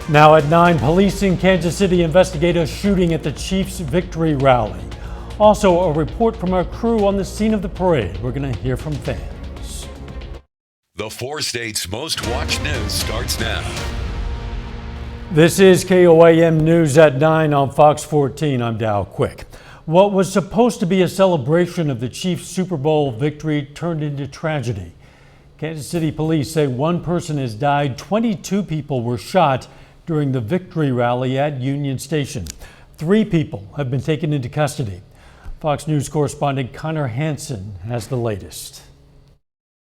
Now at 9, police in Kansas City investigate a shooting at the Chiefs victory rally. Also, a report from our crew on the scene of the parade. We're going to hear from fans. The 4 states' most watched news starts now. This is KOAM News at 9 on Fox 14. I'm Dow Quick. What was supposed to be a celebration of the Chiefs' Super Bowl victory turned into tragedy. Kansas City police say one person has died, 22 people were shot during the victory rally at Union Station. 3 people have been taken into custody. Fox News correspondent Connor Hansen has the latest.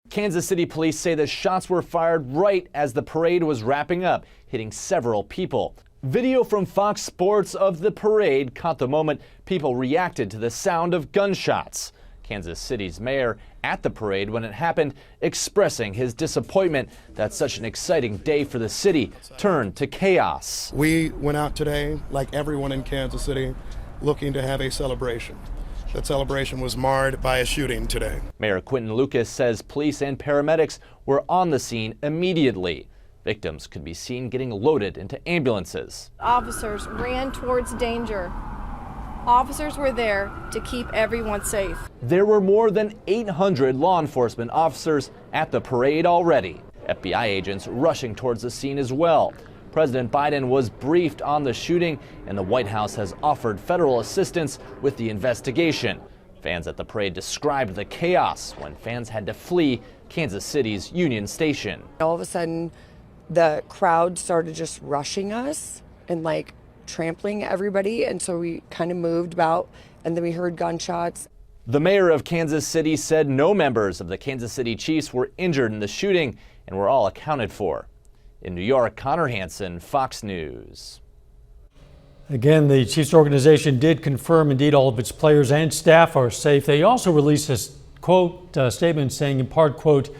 Kansas City police say the shots were fired right as the parade was wrapping up, hitting several people. Video from Fox Sports of the parade caught the moment people reacted to the sound of gunshots. Kansas City's mayor at the parade when it happened, expressing his disappointment that such an exciting day for the city turned to chaos. We went out today, like everyone in Kansas City, looking to have a celebration. That celebration was marred by a shooting today. Mayor Quentin Lucas says police and paramedics were on the scene immediately. Victims could be seen getting loaded into ambulances. Officers ran towards danger. Officers were there to keep everyone safe. There were more than 800 law enforcement officers at the parade already. FBI agents rushing towards the scene as well. President Biden was briefed on the shooting, and the White House has offered federal assistance with the investigation. Fans at the parade described the chaos when fans had to flee Kansas City's Union Station. All of a sudden, the crowd started just rushing us and trampling everybody, and so we kind of moved about, and then we heard gunshots. The mayor of Kansas City said no members of the Kansas City Chiefs were injured in the shooting and were all accounted for. In New York, Connor Hansen, Fox News. Again, the Chiefs organization did confirm indeed all of its players and staff are safe. They also released a statement saying in part, quote,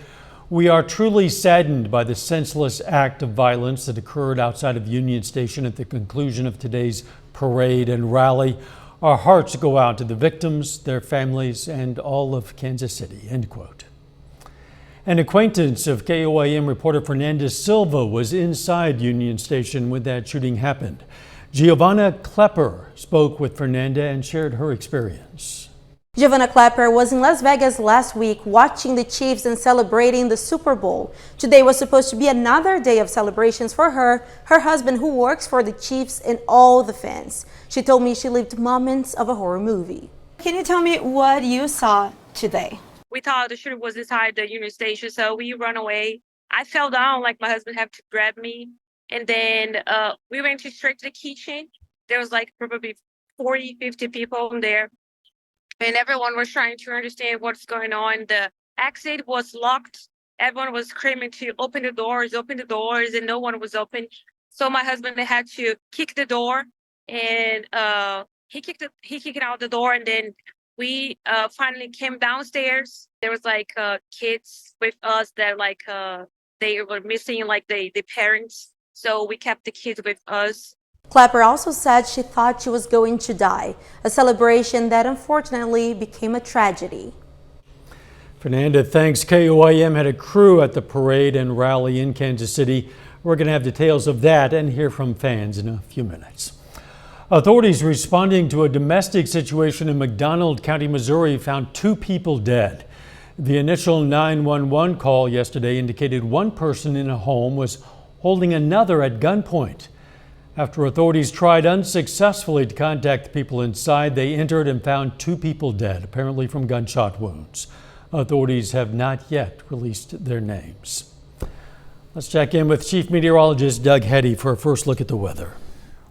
"We are truly saddened by the senseless act of violence that occurred outside of Union Station at the conclusion of today's parade and rally. Our hearts go out to the victims, their families, and all of Kansas City," end quote. An acquaintance of KOAM reporter Fernanda Silva was inside Union Station when that shooting happened. Giovanna Klepper spoke with Fernanda and shared her experience. Giovanna Klepper was in Las Vegas last week watching the Chiefs and celebrating the Super Bowl. Today was supposed to be another day of celebrations for her husband who works for the Chiefs, and all the fans. She told me she lived moments of a horror movie. Can you tell me what you saw today? We thought the shooter was inside the Union Station, so we run away. I fell down, my husband had to grab me. And then we went straight to the kitchen. There was probably 40, 50 people in there. And everyone was trying to understand what's going on. The exit was locked. Everyone was screaming to open the doors, and no one was open. So my husband had to kick the door, and he kicked out the door, and then we finally came downstairs. There was kids with us that they were missing the parents. So we kept the kids with us. Klepper also said she thought she was going to die, a celebration that unfortunately became a tragedy. Fernanda, thanks. KOAM had a crew at the parade and rally in Kansas City. We're going to have details of that and hear from fans in a few minutes. Authorities responding to a domestic situation in McDonald County, Missouri found 2 people dead. The initial 911 call yesterday indicated one person in a home was holding another at gunpoint. After authorities tried unsuccessfully to contact the people inside, they entered and found 2 people dead, apparently from gunshot wounds. Authorities have not yet released their names. Let's check in with Chief Meteorologist Doug Heddy for a first look at the weather.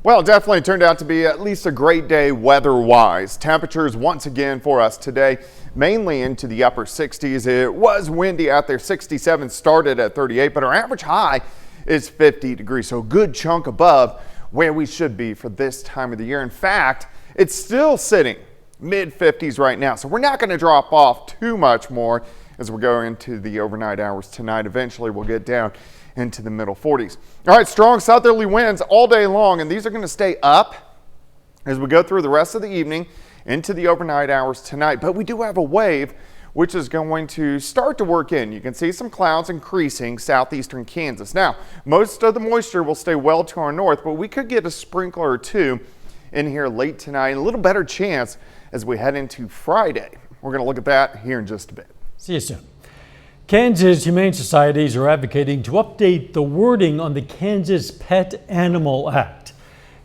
Well, it definitely turned out to be at least a great day weather-wise. Temperatures once again for us today, mainly into the upper 60s. It was windy out there. 67 started at 38, but our average high is 50 degrees, so a good chunk above where we should be for this time of the year. In fact, it's still sitting mid-50s right now, so we're not going to drop off too much more as we go into the overnight hours tonight. Eventually, we'll get down into the middle 40s. All right, strong southerly winds all day long, and these are going to stay up as we go through the rest of the evening into the overnight hours tonight. But we do have a wave which is going to start to work in. You can see some clouds increasing southeastern Kansas. Now, most of the moisture will stay well to our north, but we could get a sprinkler or two in here late tonight, and a little better chance as we head into Friday. We're going to look at that here in just a bit. See you soon. Kansas Humane Societies are advocating to update the wording on the Kansas Pet Animal Act.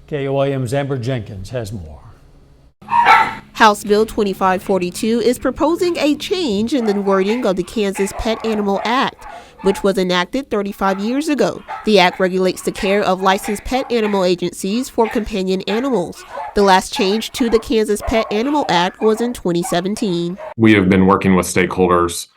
KOIM's Amber Jenkins has more. House Bill 2542 is proposing a change in the wording of the Kansas Pet Animal Act, which was enacted 35 years ago. The act regulates the care of licensed pet animal agencies for companion animals. The last change to the Kansas Pet Animal Act was in 2017. We have been working with stakeholders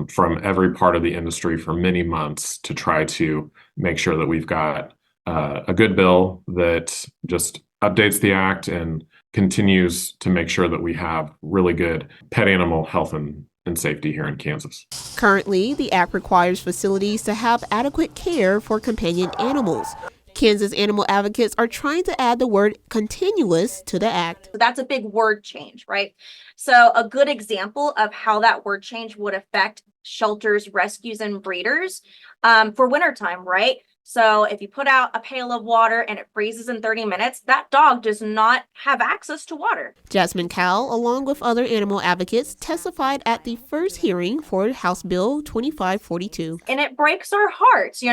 from every part of the industry for many months to try to make sure that we've got a good bill that just updates the act and continues to make sure that we have really good pet animal health and safety here in Kansas. Currently, the act requires facilities to have adequate care for companion animals. Kansas animal advocates are trying to add the word continuous to the act. That's a big word change, right? So a good example of how that word change would affect shelters, rescues, and breeders for wintertime, right? So if you put out a pail of water and it freezes in 30 minutes, that dog does not have access to water. Jasmine Cowell, along with other animal advocates, testified at the first hearing for House Bill 2542. And it breaks our hearts,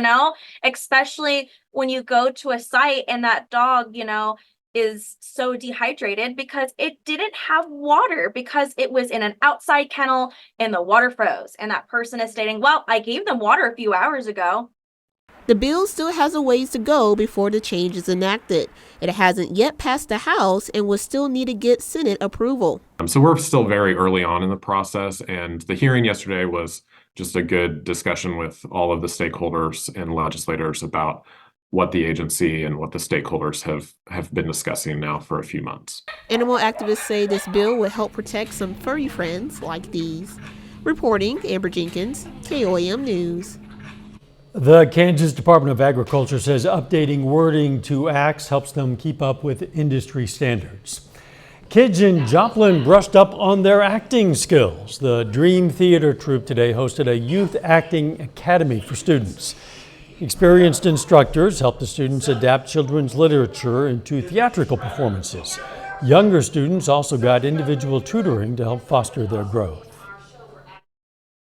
especially when you go to a site and that dog, is so dehydrated because it didn't have water, because it was in an outside kennel and the water froze. And that person is stating, well, I gave them water a few hours ago. The bill still has a ways to go before the change is enacted. It hasn't yet passed the House and will still need to get Senate approval. So we're still very early on in the process, and the hearing yesterday was just a good discussion with all of the stakeholders and legislators about what the agency and what the stakeholders have been discussing now for a few months. Animal activists say this bill will help protect some furry friends like these. Reporting, Amber Jenkins, KOIM News. The Kansas Department of Agriculture says updating wording to acts helps them keep up with industry standards. Kids in Joplin brushed up on their acting skills. The Dream Theater troupe today hosted a youth acting academy for students. Experienced instructors helped the students adapt children's literature into theatrical performances. Younger students also got individual tutoring to help foster their growth.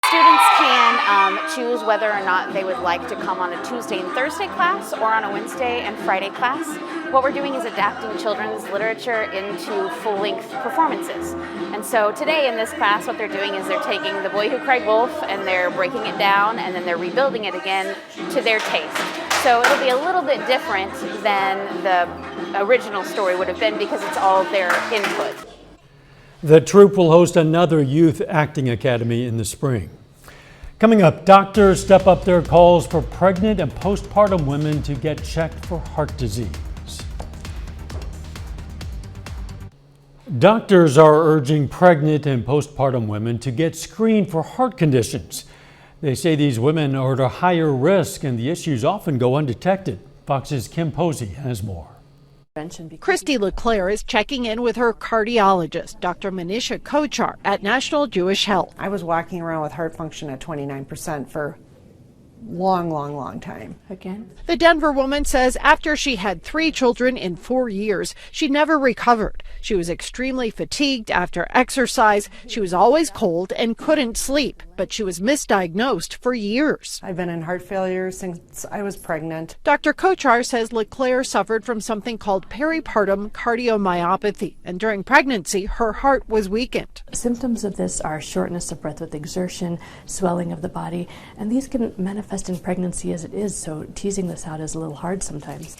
Students can choose whether or not they would like to come on a Tuesday and Thursday class or on a Wednesday and Friday class. What we're doing is adapting children's literature into full-length performances. And so today in this class, what they're doing is they're taking The Boy Who Cried Wolf and they're breaking it down and then they're rebuilding it again to their taste. So it'll be a little bit different than the original story would have been because it's all their input. The troupe will host another youth acting academy in the spring. Coming up, doctors step up their calls for pregnant and postpartum women to get checked for heart disease. Doctors are urging pregnant and postpartum women to get screened for heart conditions. They say these women are at a higher risk and the issues often go undetected. Fox's Kim Posey has more. Christy LeClaire is checking in with her cardiologist, Dr. Manisha Kochar at National Jewish Health. I was walking around with heart function at 29% for long time. Again? The Denver woman says after she had 3 children in 4 years, she never recovered. She was extremely fatigued after exercise. She was always cold and couldn't sleep, but she was misdiagnosed for years. I've been in heart failure since I was pregnant. Dr. Kochar says LeClaire suffered from something called peripartum cardiomyopathy, and during pregnancy, her heart was weakened. Symptoms of this are shortness of breath with exertion, swelling of the body, and these can manifest in pregnancy as it is, so teasing this out is a little hard sometimes.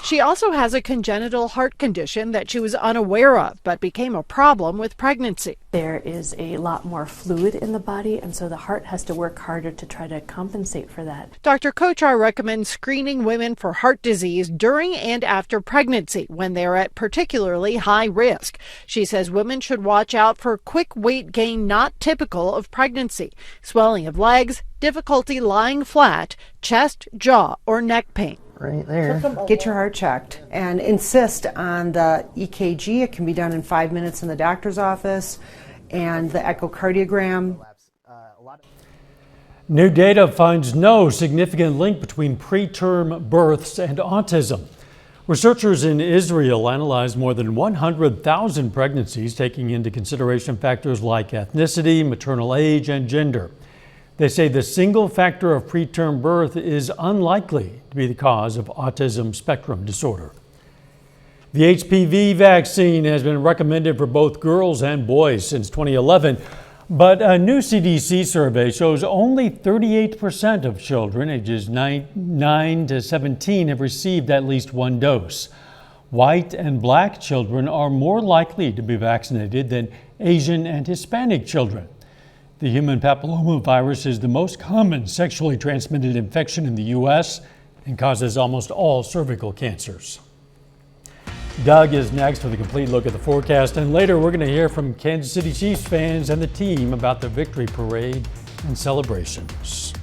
She also has a congenital heart condition that she was unaware of, but became a problem with pregnancy. There is a lot more fluid in the body, and so the heart has to work harder to try to compensate for that. Dr. Kochar recommends screening women for heart disease during and after pregnancy when they're at particularly high risk. She says women should watch out for quick weight gain not typical of pregnancy, swelling of legs, difficulty lying flat, chest, jaw, or neck pain. Right there. Get your heart checked and insist on the EKG. It can be done in 5 minutes in the doctor's office. and the echocardiogram. New data finds no significant link between preterm births and autism. Researchers in Israel analyzed more than 100,000 pregnancies, taking into consideration factors like ethnicity, maternal age, and gender. They say the single factor of preterm birth is unlikely to be the cause of autism spectrum disorder. The HPV vaccine has been recommended for both girls and boys since 2011, but a new CDC survey shows only 38% of children ages 9 to 17 have received at least one dose. White and black children are more likely to be vaccinated than Asian and Hispanic children. The human papillomavirus is the most common sexually transmitted infection in the U.S. and causes almost all cervical cancers. Doug is next with a complete look at the forecast, and later we're going to hear from Kansas City Chiefs fans and the team about the victory parade and celebrations.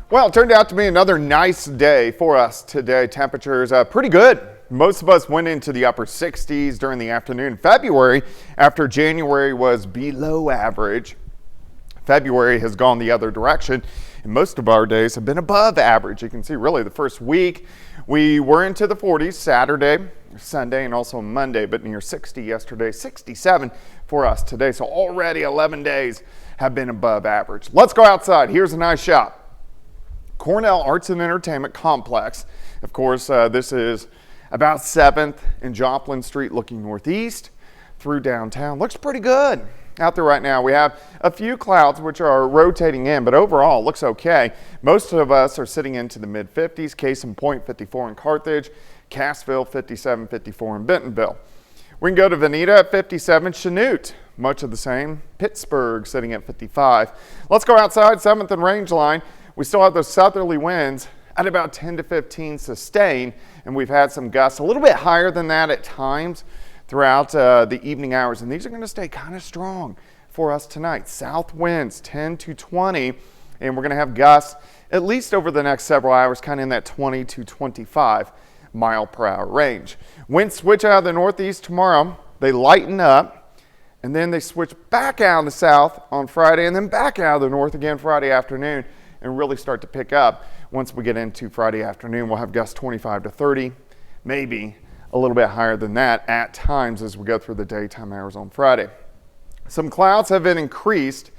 Well, it turned out to be another nice day for us today. Temperatures pretty good. Most of us went into the upper 60s during the afternoon. February, after January was below average, February has gone the other direction, and most of our days have been above average. You can see really the first week we were into the 40s Saturday, Sunday, and also Monday, but near 60 yesterday, 67 for us today. So already 11 days have been above average. Let's go outside. Here's a nice shot. Cornell Arts and Entertainment Complex. Of course, this is about 7th and Joplin Street looking northeast through downtown. Looks pretty good out there right now. We have a few clouds which are rotating in, but overall looks okay. Most of us are sitting into the mid 50s. Case in point, 54 in Carthage, Cassville, 57, 54 in Bentonville. We can go to Veneta at 57, Chanute, much of the same. Pittsburgh sitting at 55. Let's go outside, 7th and Rangeline. We still have those southerly winds at about 10 to 15 sustained, and we've had some gusts a little bit higher than that at times throughout the evening hours, and these are going to stay kind of strong for us tonight. South winds 10 to 20, and we're going to have gusts at least over the next several hours, kind of in that 20 to 25 mile per hour range. Winds switch out of the northeast tomorrow. They lighten up, and then they switch back out of the south on Friday, and then back out of the north again Friday afternoon, and really start to pick up. Once we get into Friday afternoon, we'll have gusts 25 to 30, maybe a little bit higher than that at times as we go through the daytime hours on Friday. Some clouds have been increasing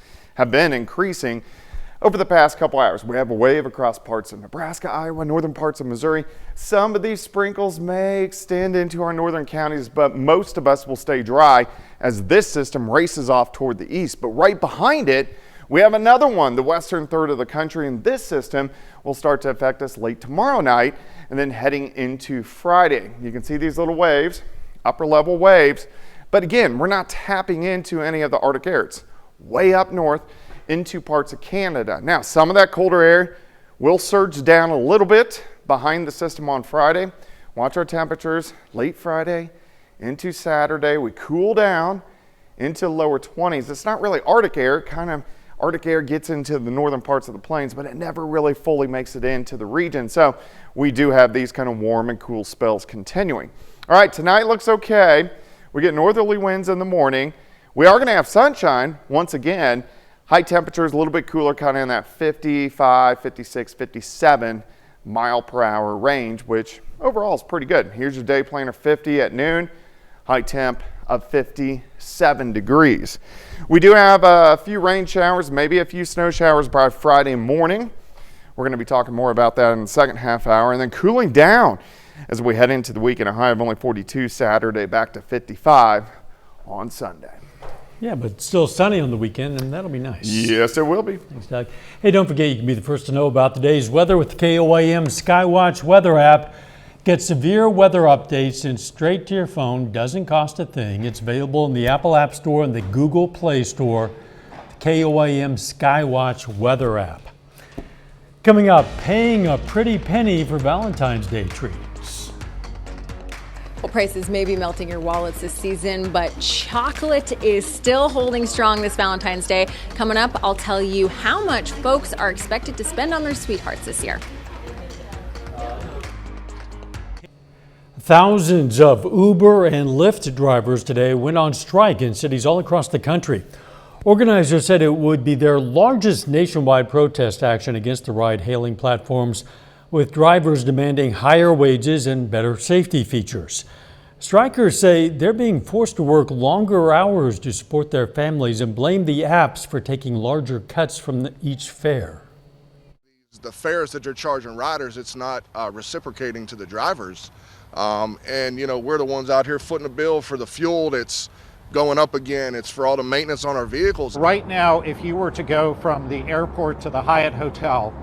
over the past couple hours. We have a wave across parts of Nebraska, Iowa, northern parts of Missouri. Some of these sprinkles may extend into our northern counties, but most of us will stay dry as this system races off toward the east. But right behind it, we have another one, the western third of the country, and this system will start to affect us late tomorrow night and then heading into Friday. You can see these little waves, upper level waves, but again, we're not tapping into any of the Arctic air. It's way up north into parts of Canada. Now, some of that colder air will surge down a little bit behind the system on Friday. Watch our temperatures late Friday into Saturday. We cool down into the lower 20s. It's not really Arctic air, Arctic air gets into the northern parts of the plains, but it never really fully makes it into the region. So we do have these kind of warm and cool spells continuing. All right, tonight looks okay. We get northerly winds in the morning. We are going to have sunshine once again. High temperatures, a little bit cooler, kind of in that 55, 56, 57 mile per hour range, which overall is pretty good. Here's your day planner, 50 at noon. High temp of 57 degrees. We do have a few rain showers, maybe a few snow showers by Friday morning. We're going to be talking more about that in the second half hour, and then cooling down as we head into the weekend. A high of only 42 Saturday, back to 55 on Sunday. Yeah, but still sunny on the weekend, and that'll be nice. Yes, it will be. Thanks, Doug. Hey, don't forget you can be the first to know about the day's weather with the KOIM Skywatch weather app. Get severe weather updates and straight to your phone. Doesn't cost a thing. It's available in the Apple App Store and the Google Play Store. The KOIM Skywatch weather app. Coming up, paying a pretty penny for Valentine's Day treats. Well, prices may be melting your wallets this season, but chocolate is still holding strong this Valentine's Day. Coming up, I'll tell you how much folks are expected to spend on their sweethearts this year. Thousands of Uber and Lyft drivers today went on strike in cities all across the country. Organizers said it would be their largest nationwide protest action against the ride-hailing platforms, with drivers demanding higher wages and better safety features. Strikers say they're being forced to work longer hours to support their families and blame the apps for taking larger cuts from each fare. The fares that they're charging riders, it's not reciprocating to the drivers. And, you know, we're the ones out here footing the bill for the fuel that's going up again. It's for all the maintenance on our vehicles. Right now, if you were to go from the airport to the Hyatt Hotel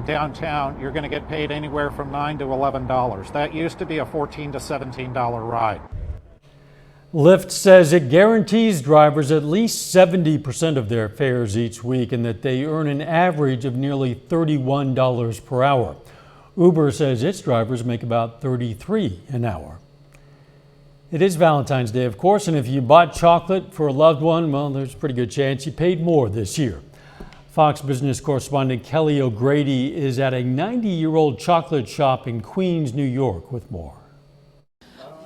downtown, you're going to get paid anywhere from $9 to $11. That used to be a $14 to $17 ride. Lyft says it guarantees drivers at least 70% of their fares each week and that they earn an average of nearly $31 per hour. Uber says its drivers make about $33 an hour. It is Valentine's Day, of course, and if you bought chocolate for a loved one, well, there's a pretty good chance you paid more this year. Fox Business correspondent Kelly O'Grady is at a 90-year-old chocolate shop in Queens, New York with more.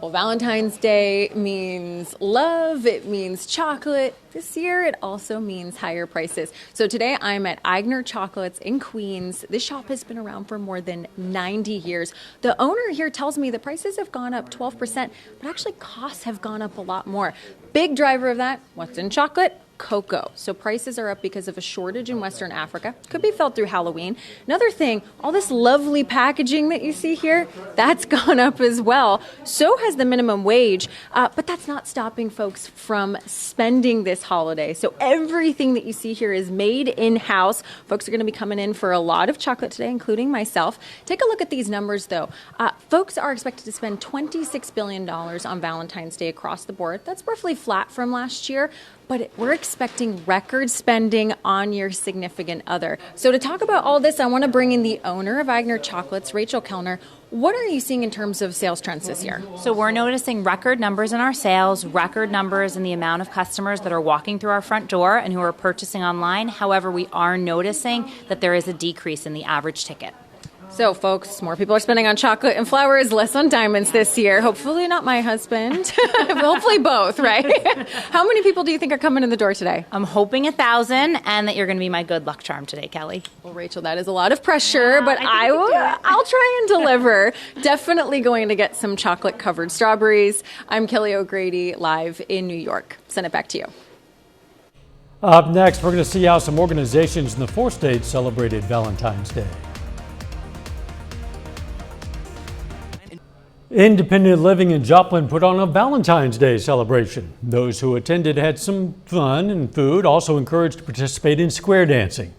Well, Valentine's Day means love, it means chocolate. This year, it also means higher prices. So today, I'm at Eigner Chocolates in Queens. This shop has been around for more than 90 years. The owner here tells me the prices have gone up 12%, but actually costs have gone up a lot more. Big driver of that, what's in chocolate? Cocoa. So prices are up because of a shortage in Western Africa. Could be felt through Halloween. Another thing, all this lovely packaging that you see here, that's gone up as well. So has the minimum wage, but that's not stopping folks from spending this holiday. So everything that you see here is made in-house. Folks are going to be coming in for a lot of chocolate today, including myself. Take a look at these numbers, though. Folks are expected to spend $26 billion on Valentine's Day across the board. That's roughly flat from last year. But we're expecting record spending on your significant other. So to talk about all this, I want to bring in the owner of Eigner Chocolates, Rachel Kellner. What are you seeing in terms of sales trends this year? So we're noticing record numbers in our sales, record numbers in the amount of customers that are walking through our front door and who are purchasing online. However, we are noticing that there is a decrease in the average ticket. So, folks, more people are spending on chocolate and flowers, less on diamonds this year. Hopefully not my husband. Hopefully both, right? How many people do you think are coming in the door today? I'm hoping 1,000, and that you're going to be my good luck charm today, Kelly. Well, Rachel, that is a lot of pressure, but I'll try and deliver. Definitely going to get some chocolate-covered strawberries. I'm Kelly O'Grady, live in New York. Send it back to you. Up next, we're going to see how some organizations in the 4 states celebrated Valentine's Day. Independent Living in Joplin put on a Valentine's Day celebration. Those who attended had some fun and food, also encouraged to participate in square dancing.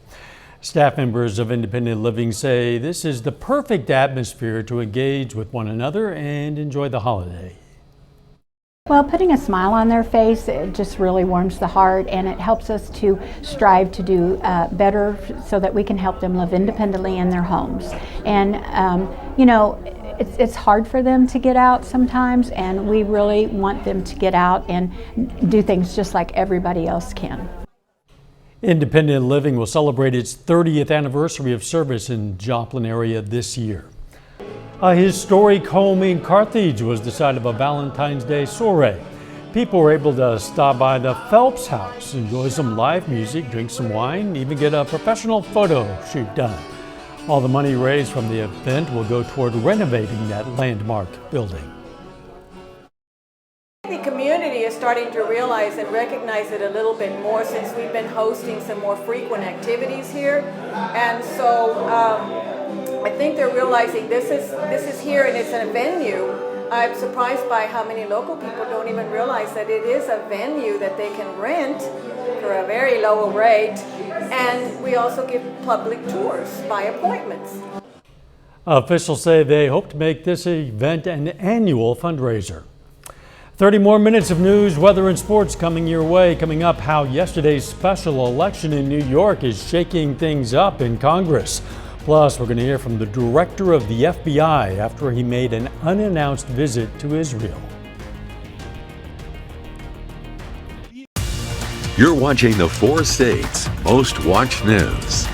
Staff members of Independent Living say this is the perfect atmosphere to engage with one another and enjoy the holiday. Well, putting a smile on their face, it just really warms the heart, and it helps us to strive to do better so that we can help them live independently in their homes. And, you know, it's hard for them to get out sometimes, and we really want them to get out and do things just like everybody else can. Independent Living will celebrate its 30th anniversary of service in Joplin area this year. A historic home in Carthage was the site of a Valentine's Day soiree. People were able to stop by the Phelps house, enjoy some live music, drink some wine, even get a professional photo shoot done. All the money raised from the event will go toward renovating that landmark building. The community is starting to realize and recognize it a little bit more since we've been hosting some more frequent activities here. And so I think they're realizing this is here and it's a venue. I'm surprised by how many local people don't even realize that it is a venue that they can rent for a very low rate. And we also give public tours by appointments. Officials say they hope to make this event an annual fundraiser. 30 more minutes of news, weather, and sports coming your way. Coming up, how yesterday's special election in New York is shaking things up in Congress. Plus, we're going to hear from the director of the FBI after he made an unannounced visit to Israel. You're watching the 4 states' most watched news.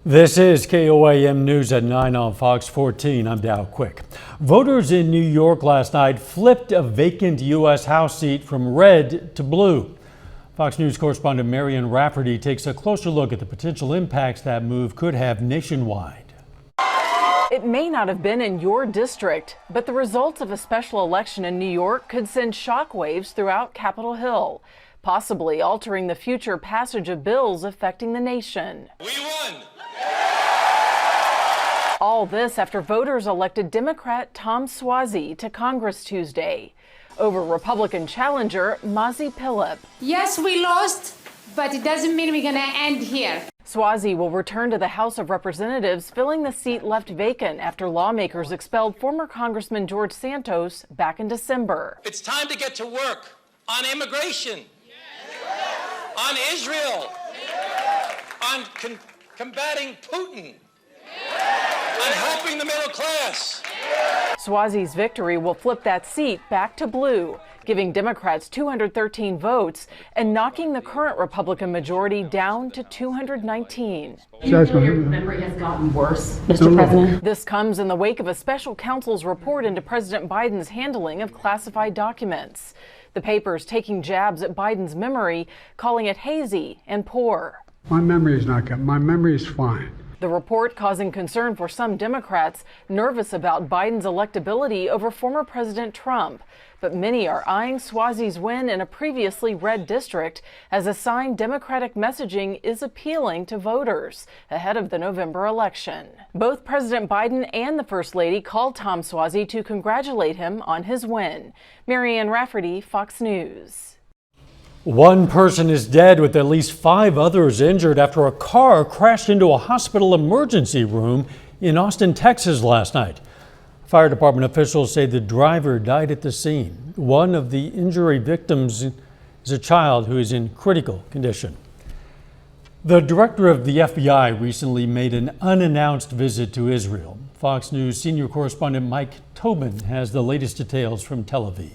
This is KOAM News at 9 on Fox 14. I'm Dow Quick. Voters in New York last night flipped a vacant U.S. House seat from red to blue. Fox News correspondent Marian Rafferty takes a closer look at the potential impacts that move could have nationwide. It may not have been in your district, but the results of a special election in New York could send shockwaves throughout Capitol Hill, possibly altering the future passage of bills affecting the nation. We won! All this after voters elected Democrat Tom Suozzi to Congress Tuesday over Republican challenger Mazi Pilip. Yes, we lost, but it doesn't mean we're going to end here. Suozzi will return to the House of Representatives, filling the seat left vacant after lawmakers expelled former Congressman George Santos back in December. It's time to get to work on immigration, on Israel, on combating Putin, on helping the middle class. Suozzi's victory will flip that seat back to blue, giving Democrats 213 votes and knocking the current Republican majority down to 219. Your memory has gotten worse, Mr. President. This comes in the wake of a special counsel's report into President Biden's handling of classified documents. The paper's taking jabs at Biden's memory, calling it hazy and poor. My memory is not good. My memory is fine. The report causing concern for some Democrats nervous about Biden's electability over former President Trump. But many are eyeing Suozzi's win in a previously red district as a sign Democratic messaging is appealing to voters ahead of the November election. Both President Biden and the First Lady called Tom Suozzi to congratulate him on his win. Marianne Rafferty, Fox News. One person is dead with at least 5 others injured after a car crashed into a hospital emergency room in Austin, Texas last night. Fire department officials say the driver died at the scene. One of the injury victims is a child who is in critical condition. The director of the FBI recently made an unannounced visit to Israel. Fox News senior correspondent Mike Tobin has the latest details from Tel Aviv.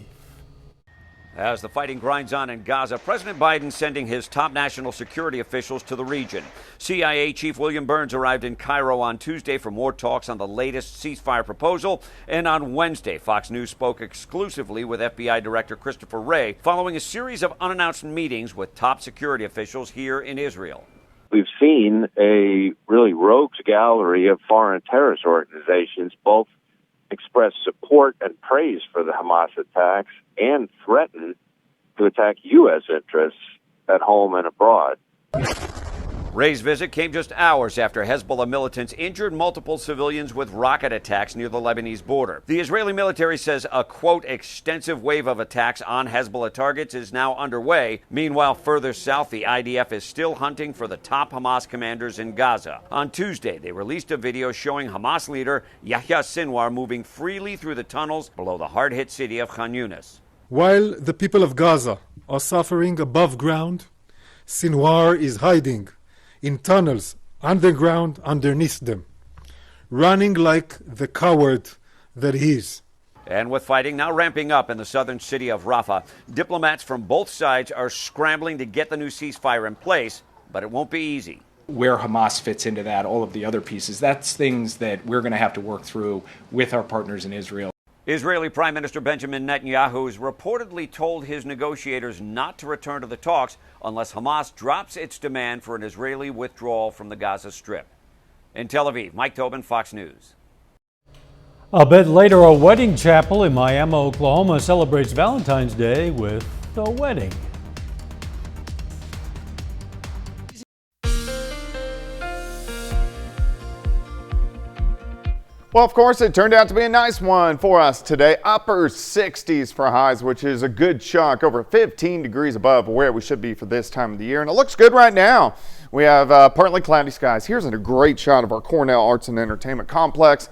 As the fighting grinds on in Gaza, President Biden sending his top national security officials to the region. CIA Chief William Burns arrived in Cairo on Tuesday for more talks on the latest ceasefire proposal. And on Wednesday, Fox News spoke exclusively with FBI Director Christopher Wray following a series of unannounced meetings with top security officials here in Israel. We've seen a really rogues gallery of foreign terrorist organizations both express support and praise for the Hamas attacks and threaten to attack U.S. interests at home and abroad. Wray's visit came just hours after Hezbollah militants injured multiple civilians with rocket attacks near the Lebanese border. The Israeli military says a, quote, extensive wave of attacks on Hezbollah targets is now underway. Meanwhile, further south, the IDF is still hunting for the top Hamas commanders in Gaza. On Tuesday, they released a video showing Hamas leader Yahya Sinwar moving freely through the tunnels below the hard-hit city of Khan Yunis. While the people of Gaza are suffering above ground, Sinwar is hiding in tunnels underground underneath them, running like the coward that he is. And with fighting now ramping up in the southern city of Rafah, diplomats from both sides are scrambling to get the new ceasefire in place, but it won't be easy. Where Hamas fits into that, all of the other pieces, that's things that we're going to have to work through with our partners in Israel. Israeli Prime Minister Benjamin Netanyahu has reportedly told his negotiators not to return to the talks unless Hamas drops its demand for an Israeli withdrawal from the Gaza Strip. In Tel Aviv, Mike Tobin, Fox News. A bit later, a wedding chapel in Miami, Oklahoma celebrates Valentine's Day with a wedding. Well, of course, it turned out to be a nice one for us today. Upper 60s for highs, which is a good chunk, over 15 degrees above where we should be for this time of the year. And it looks good right now. We have partly cloudy skies. Here's a great shot of our Cornell Arts and Entertainment Complex.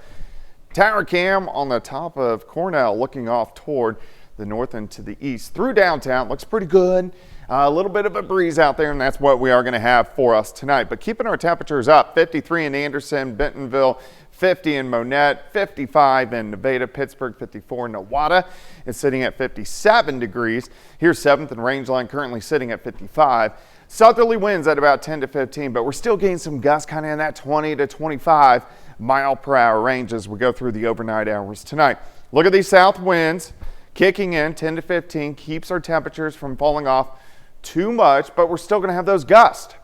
Tower cam on the top of Cornell looking off toward the north and to the east through downtown. Looks pretty good. A little bit of a breeze out there, and that's what we are going to have for us tonight. But keeping our temperatures up, 53 in Anderson, Bentonville, 50 in Monette, 55 in Nevada, Pittsburgh, 54 in Nowata is sitting at 57 degrees. Here's 7th and Rangeline currently sitting at 55. Southerly winds at about 10 to 15, but we're still getting some gusts kind of in that 20 to 25 mile per hour range as we go through the overnight hours tonight. Look at these south winds kicking in 10 to 15, keeps our temperatures from falling off too much, but we're still going to have those gusts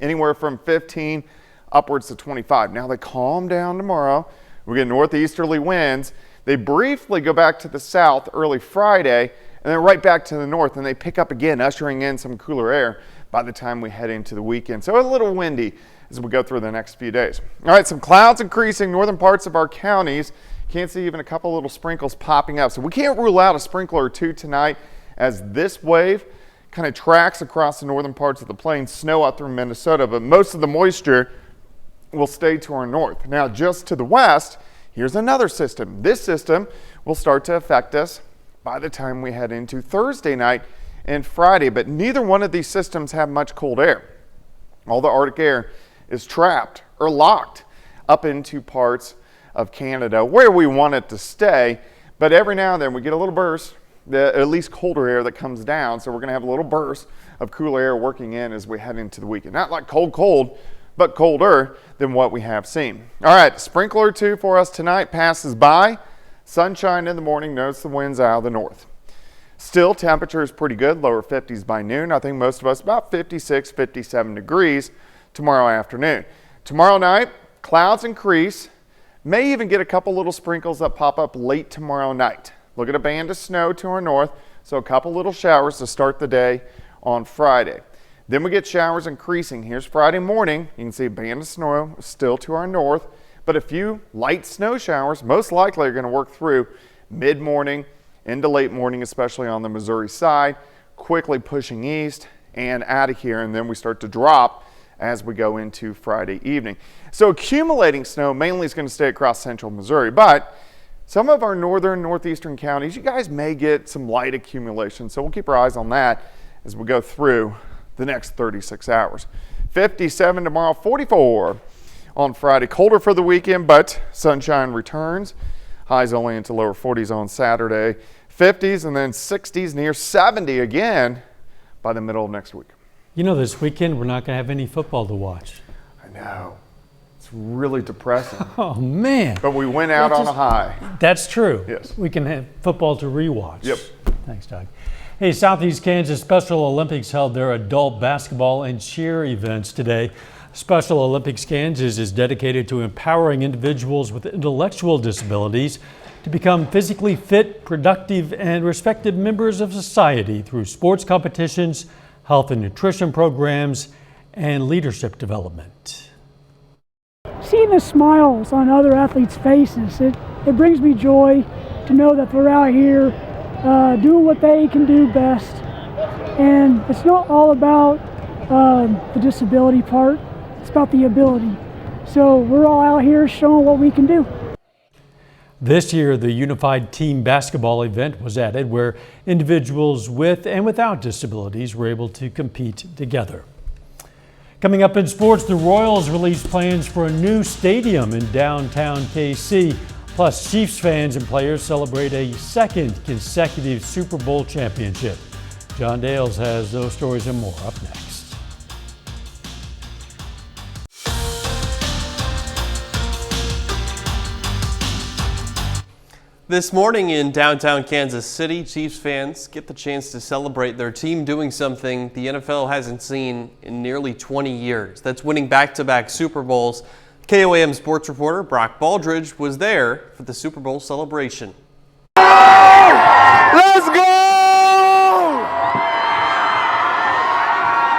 anywhere from 15 upwards to 25. Now they calm down tomorrow. We get northeasterly winds. They briefly go back to the south early Friday and then right back to the north, and they pick up again, ushering in some cooler air by the time we head into the weekend. So a little windy as we go through the next few days. All right, some clouds increasing northern parts of our counties. Can't see even a couple little sprinkles popping up. So we can't rule out a sprinkler or two tonight as this wave kind of tracks across the northern parts of the plains, snow out through Minnesota, but most of the moisture will stay to our north. Now, just to the west, here's another system. This system will start to affect us by the time we head into Thursday night and Friday, but neither one of these systems have much cold air. All the Arctic air is trapped or locked up into parts of Canada where we want it to stay, but every now and then we get a little burst, at least colder air that comes down, so we're going to have a little burst of cooler air working in as we head into the weekend. Not like cold, but colder than what we have seen. All right, sprinkler or two for us tonight passes by. Sunshine in the morning, notice the winds out of the north. Still, temperature is pretty good, lower 50s by noon. I think most of us about 56, 57 degrees tomorrow afternoon. Tomorrow night, clouds increase. May even get a couple little sprinkles that pop up late tomorrow night. Look at a band of snow to our north, so a couple little showers to start the day on Friday. Then we get showers increasing. Here's Friday morning. You can see a band of snow still to our north, but a few light snow showers most likely are going to work through mid-morning into late morning, especially on the Missouri side, quickly pushing east and out of here, and then we start to drop as we go into Friday evening. So accumulating snow mainly is going to stay across central Missouri, but some of our northern, northeastern counties, you guys may get some light accumulation, so we'll keep our eyes on that as we go through the next 36 hours. 57 tomorrow, 44 on Friday. Colder for the weekend, but sunshine returns. Highs only into lower 40s on Saturday. 50s and then 60s, near 70 again by the middle of next week. You know, this weekend we're not going to have any football to watch. I know. It's really depressing. Oh, man. But we went out on a high. That's true. Yes. We can have football to rewatch. Yep. Thanks, Doug. Hey, Southeast Kansas Special Olympics held their adult basketball and cheer events today. Special Olympics Kansas is dedicated to empowering individuals with intellectual disabilities to become physically fit, productive, and respected members of society through sports competitions, health and nutrition programs, and leadership development. Seeing the smiles on other athletes' faces, it brings me joy to know that they're out here doing what they can do best. And it's not all about the disability part, it's about the ability. So we're all out here showing what we can do. This year, the Unified Team Basketball event was added where individuals with and without disabilities were able to compete together. Coming up in sports, the Royals released plans for a new stadium in downtown KC. Plus, Chiefs fans and players celebrate a second consecutive Super Bowl championship. John Dales has those stories and more up next. This morning in downtown Kansas City, Chiefs fans get the chance to celebrate their team doing something the NFL hasn't seen in nearly 20 years. That's winning back-to-back Super Bowls. KOAM sports reporter Brock Baldridge was there for the Super Bowl celebration. Let's go!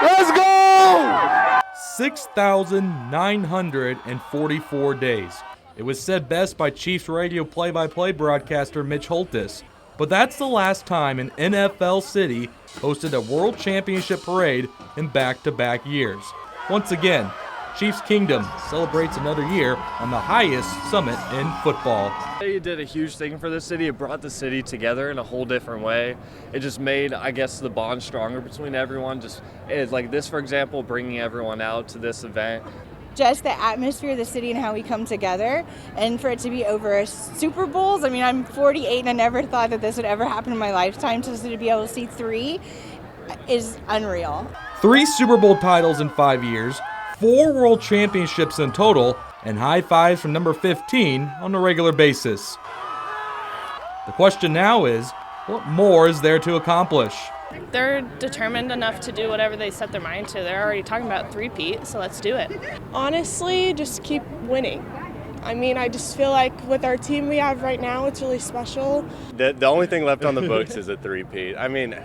Let's go! 6,944 days. It was said best by Chiefs radio play-by-play broadcaster Mitch Holtis, but that's the last time an NFL city hosted a World Championship parade in back-to-back years. Once again, Chiefs Kingdom celebrates another year on the highest summit in football. It did a huge thing for the city. It brought the city together in a whole different way. It just made, I guess, the bond stronger between everyone. Just like this, for example, bringing everyone out to this event. just the atmosphere of the city and how we come together, and for it to be over Super Bowls. I mean, I'm 48 and I never thought that this would ever happen in my lifetime, so to be able to see 3 is unreal. 3 Super Bowl titles in 5 years, 4 World Championships in total, and high fives from number 15 on a regular basis. The question now is, what more is there to accomplish? They're determined enough to do whatever they set their mind to. They're already talking about three-peat, so let's do it. Honestly, just keep winning. I mean, I just feel like with our team we have right now, it's really special. The only thing left on the books is a three-peat. I mean,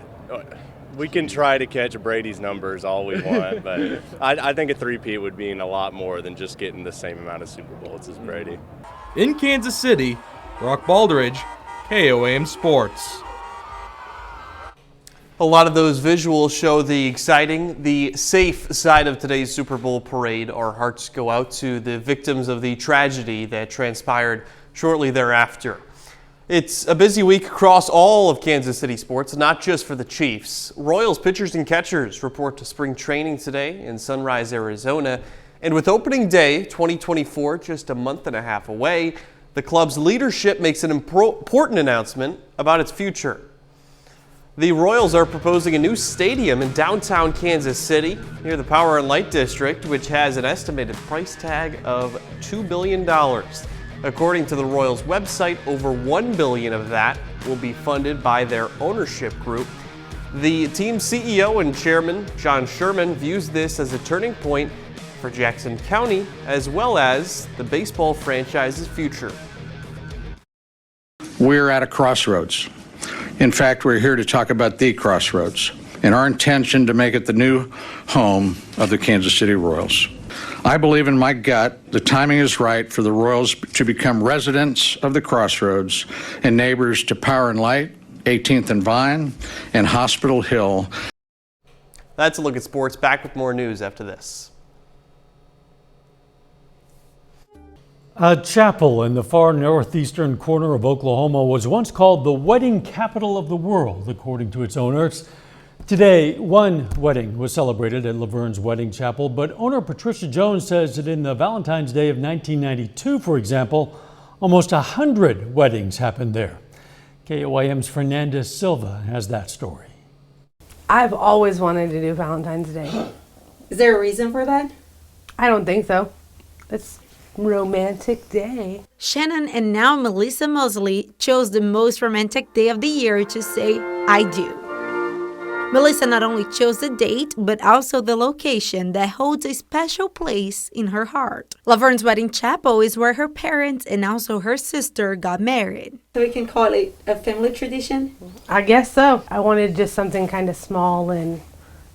we can try to catch Brady's numbers all we want, but I think a three-peat would mean a lot more than just getting the same amount of Super Bowls as Brady. In Kansas City, Brock Baldridge, KOAM Sports. A lot of those visuals show the exciting, the safe side of today's Super Bowl parade. Our hearts go out to the victims of the tragedy that transpired shortly thereafter. It's a busy week across all of Kansas City sports, not just for the Chiefs. Royals pitchers and catchers report to spring training today in Sunrise, Arizona. And with opening day 2024 just a month and a half away, the club's leadership makes an important announcement about its future. The Royals are proposing a new stadium in downtown Kansas City near the Power and Light District, which has an estimated price tag of $2 billion. According to the Royals website, over $1 billion of that will be funded by their ownership group. The team's CEO and chairman, John Sherman, views this as a turning point for Jackson County as well as the baseball franchise's future. We're at a crossroads. In fact, we're here to talk about the crossroads and our intention to make it the new home of the Kansas City Royals. I believe in my gut the timing is right for the Royals to become residents of the crossroads and neighbors to Power and Light, 18th and Vine, and Hospital Hill. That's a look at sports. Back with more news after this. A chapel in the far northeastern corner of Oklahoma was once called the wedding capital of the world, according to its owners. Today, one wedding was celebrated at Laverne's Wedding Chapel, but owner Patricia Jones says that in the Valentine's Day of 1992, for example, almost 100 weddings happened there. KOAM's Fernanda Silva has that story. I've always wanted to do Valentine's Day. Is there a reason for that? I don't think so. It's romantic day. Shannon and now Melissa Mosley chose the most romantic day of the year to say, I do. Melissa not only chose the date, but also the location that holds a special place in her heart. Laverne's Wedding Chapel is where her parents and also her sister got married. So we can call it a family tradition? I guess so. I wanted just something kind of small and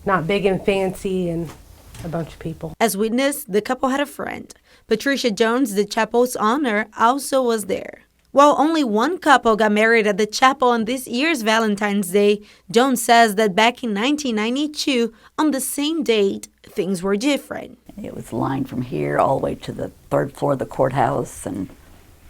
not big and fancy and a bunch of people. As witness, the couple had a friend. Patricia Jones, the chapel's owner, also was there. While only one couple got married at the chapel on this year's Valentine's Day, Jones says that back in 1992, on the same date, things were different. It was lined from here all the way to the 3rd floor of the courthouse, and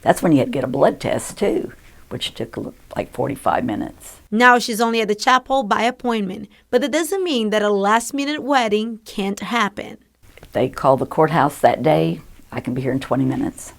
that's when you had to get a blood test, too, which took like 45 minutes. Now she's only at the chapel by appointment, but that doesn't mean that a last-minute wedding can't happen. If they call the courthouse that day, I can be here in 20 minutes.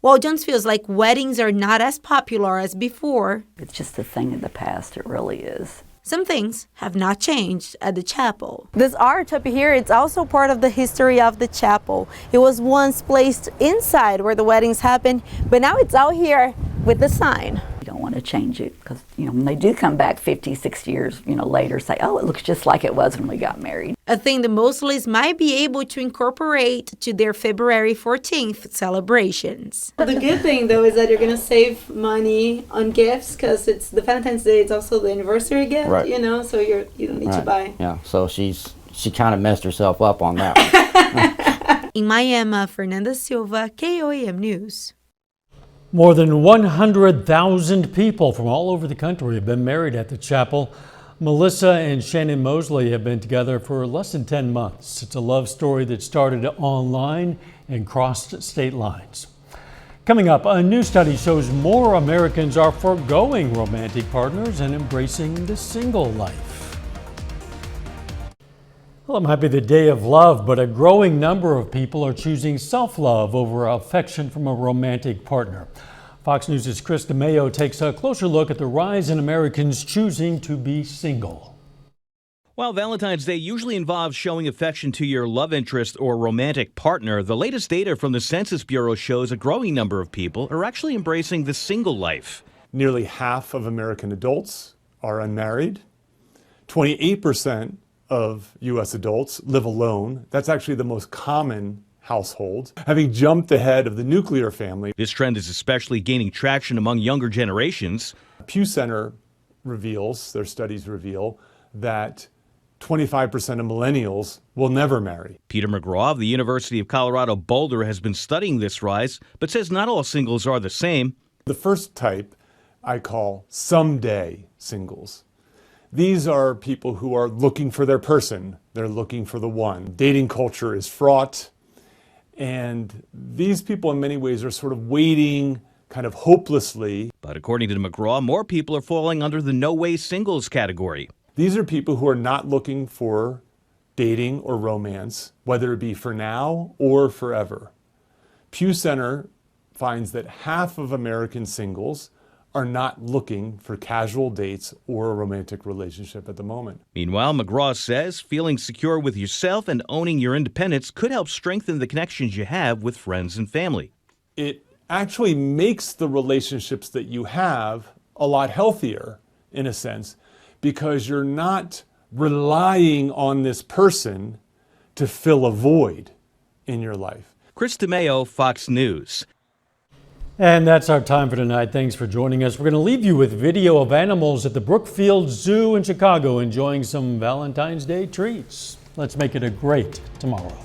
While Jones feels like weddings are not as popular as before, it's just a thing of the past, it really is. Some things have not changed at the chapel. This art up here, it's also part of the history of the chapel. It was once placed inside where the weddings happened, but now it's out here with the sign. You don't want to change it because, when they do come back 50, 60 years, later, say, oh, it looks just like it was when we got married. A thing the Mosleys might be able to incorporate to their February 14th celebrations. The good thing, though, is that you're going to save money on gifts because it's the Valentine's Day. It's also the anniversary gift, right. So you don't need to buy. Yeah, so she kind of messed herself up on that. In Miami, Fernanda Silva, KOAM News. More than 100,000 people from all over the country have been married at the chapel. Melissa and Shannon Mosley have been together for less than 10 months. It's a love story that started online and crossed state lines. Coming up, a new study shows more Americans are forgoing romantic partners and embracing the single life. Well, it might be the day of love, but a growing number of people are choosing self-love over affection from a romantic partner. Fox News' Chris DeMayo takes a closer look at the rise in Americans choosing to be single. While Valentine's Day usually involves showing affection to your love interest or romantic partner, the latest data from the Census Bureau shows a growing number of people are actually embracing the single life. Nearly half of American adults are unmarried. 28% of U.S. adults live alone. That's actually the most common household, having jumped ahead of the nuclear family. This trend is especially gaining traction among younger generations. Pew Center their studies reveal that 25% of millennials will never marry. Peter McGraw of the University of Colorado Boulder has been studying this rise, but says not all singles are the same. The first type I call someday singles. These are people who are looking for their person. They're looking for the one. Dating culture is fraught, and these people in many ways are sort of waiting kind of hopelessly. But according to McGraw, more people are falling under the no-way singles category. These are people who are not looking for dating or romance, whether it be for now or forever. Pew Center finds that half of American singles are not looking for casual dates or a romantic relationship at the moment. Meanwhile, McGraw says feeling secure with yourself and owning your independence could help strengthen the connections you have with friends and family. It actually makes the relationships that you have a lot healthier, in a sense, because you're not relying on this person to fill a void in your life. Chris DeMayo, Fox News. And that's our time for tonight. Thanks for joining us. We're going to leave you with video of animals at the Brookfield Zoo in Chicago enjoying some Valentine's Day treats. Let's make it a great tomorrow.